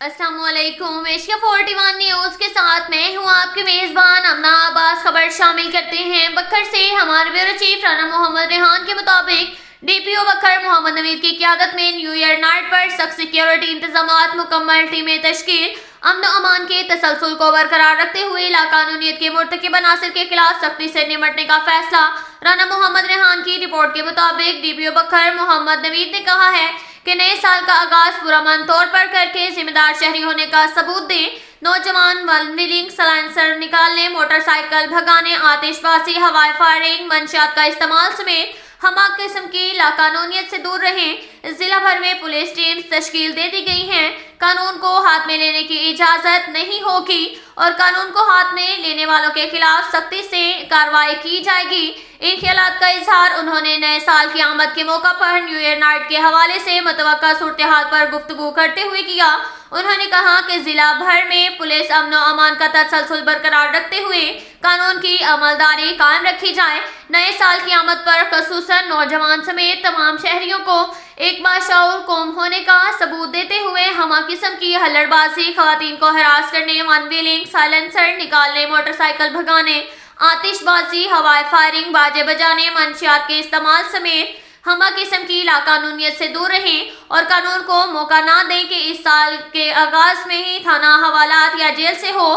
अस्सलाम वालेकुम। Asia 41 news के साथ मैं हूं आपके मेजबान अमना अब्बास। खबर शामिल करते हैं बखर से। हमारे ब्यूरो चीफ राना मोहम्मद रेहान के मुताबिक डीपीओ बखर मोहम्मद नवीद की क़यादत में न्यू ईयर नाइट पर सख्त सिक्योरिटी इंतजामात मुकम्मल टीमें तश्कील। अमन अमान के तसलसल को बरकरार रखते हुए लाकानूनियत के मुर्तकिब अनासिर के खिलाफ सख्ती से निपटने का फैसला। राना मोहम्मद रेहान की रिपोर्ट के मुताबिक डीपीओ बखर मोहम्मद नवीद ने कहा है कि नए साल का आगाज पुरअमन तौर पर करके जिम्मेदार शहरी होने का सबूत दें। नौजवान विलिंग साइलेंसर निकालने, मोटरसाइकिल भगाने, आतिशबाजी, हवाई फायरिंग, मंशियात का इस्तेमाल समेत हमाक किस्म की लाकानूनियत से दूर रहें। जिला भर में पुलिस टीम्स तश्कील दे दी गई हैं। कानून को हाथ में लेने की इजाजत नहीं होगी और कानून को हाथ में लेने वालों के खिलाफ सख्ती से कार्रवाई की जाएगी। इन ख्यालात का इजहार उन्होंने नए साल की आमद के मौका पर न्यू ईयर नाइट के हवाले से मुतवक्का सूरत-ए-हाल पर गुफ्तगू करते हुए किया। उन्होंने कहा कि जिला भर में पुलिस अमन और अमान का तसलसल बरकरार रखते हुए कानून की अमलदारी कायम रखी जाए। नए साल की आमद पर खसूसन नौजवान समेत तमाम शहरियों को एक बाशऊर कौम होने का सबूत देते हुए हमा किस्म की हल्लड़बाजी, खवातीन को हरास करने, वन व्हीलिंग, साइलेंसर निकालने, मोटरसाइकिल भगाने, आतिशबाजी, हवाई फायरिंग, बाजे बजाने, मंशियात के इस्तेमाल समेत हमा किस्म की लाकानूनियत से दूर रहें और कानून को मौका ना दें कि इस साल के आगाज में ही थाना हवालात या जेल से हो।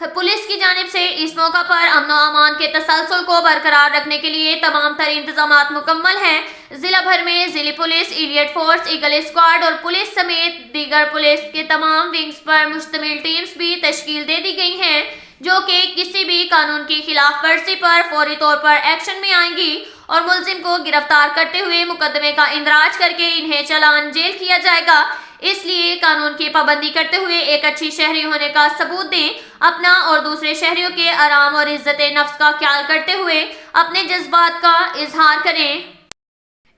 पुलिस की जानिब से इस मौका पर अमन और अमान के तसलसल को बरकरार रखने के लिए तमाम तर इंतजामात मुकम्मल हैं। जिला भर में जिली police, elite force, eagle squad और पुलिस समेत दीगर पुलिस के तमाम विंग्स पर मुश्तमिल टीम्स भी तश्कील दे दी गई हैं जो कि किसी भी कानून की खिलाफ वर्जी पर फौरी तौर पर एक्शन में आएंगी और मुलजिम को गिरफ्तार करते हुए मुकदमे का इंदराज करके इन्हें चालान जेल किया जाएगा। इसलिए कानून की पाबंदी करते हुए एक अच्छी शहरी होने का सबूत दें। अपना और दूसरे शहरियों के आराम और इज्जत नफ्स का ख्याल करते हुए अपने जज्बात का इजहार करें।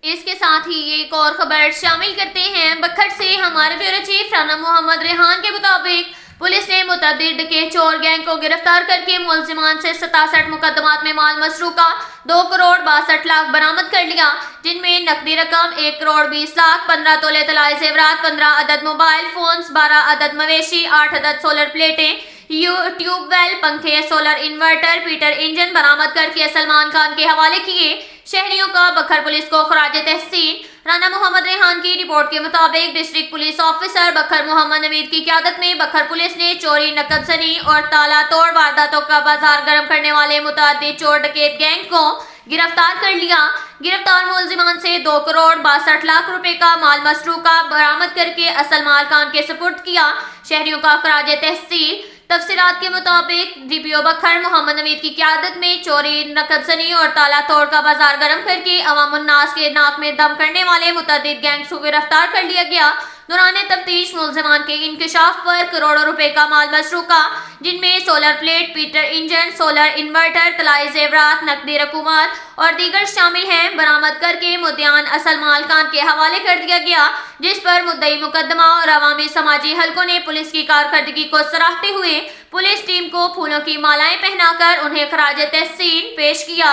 इसके साथ ही एक और खबर शामिल करते हैं बखर से। हमारे ब्यूरो चीफ राना मोहम्मद रेहान के मुताबिक पुलिस ने मुतअद्दिद के चोर गैंग को गिरफ्तार करके मुलजिमान से 67 मुकदमात में माल मसरूका 2 करोड़ 62 लाख बरामद कर लिया, जिनमें नकदी रकम 1 करोड़ 20 लाख, 15 तोले तलाई जेवरात, 15 अदद मोबाइल फोन्स, 12 अदद मवेशी, 8 अदद सोलर प्लेटें, ट्यूबवेल, पंखे, सोलर इन्वर्टर, पीटर इंजन बरामद करके सलमान खान के हवाले किए। शहरियों का बखर पुलिस को खराज तहसीन। राना मोहम्मद रेहान की रिपोर्ट के मुताबिक डिस्ट्रिक्ट पुलिस ऑफिसर बखर मोहम्मद नवीद की क़यादत में बखर पुलिस ने चोरी, नकदजनी और ताला तोड़ वारदातों का बाजार गर्म करने वाले मुतअद्दिद चोर डकैत गैंग को गिरफ्तार कर लिया। गिरफ्तार मुलजिमान से 2 करोड़ 62 लाख रुपए का माल मसरूका बरामद करके सलमान खान के सुपुर्द किया। शहरियों का खराज तहसीन। तफसीलात के मुताबिक डीपीओ बखर मोहम्मद नवीद की क़यादत में चोरी, नकदजनी और ताला तोड़ का बाजार गर्म करके अवामुन्नास के नाक में दम करने वाले मुतअद्दिद गैंग्स को गिरफ्तार कर लिया गया। दौरान तफ्तीश मुलजिमान के इंकशाफ पर करोड़ों रुपए का माल मसरूका, जिनमें सोलर प्लेट, पीटर इंजन, सोलर इन्वर्टर, तलाई जेवरात, नकदी रकूमात और दीगर शामिल हैं, बरामद करके मुद्दियान सलमान खान के हवाले कर दिया गया, जिस पर मुद्दई मुकदमा और अवामी समाजी हलकों ने पुलिस की कारकर्दगी को सराहते हुए पुलिस टीम को फूलों की मालाएं पहनाकर उन्हें खराज तहसीन पेश किया।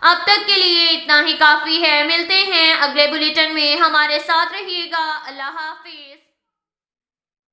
अब तक के लिए इतना ही काफी है। मिलते हैं अगले बुलेटिन में, हमारे साथ रहिएगा। अल्लाह हाफिज।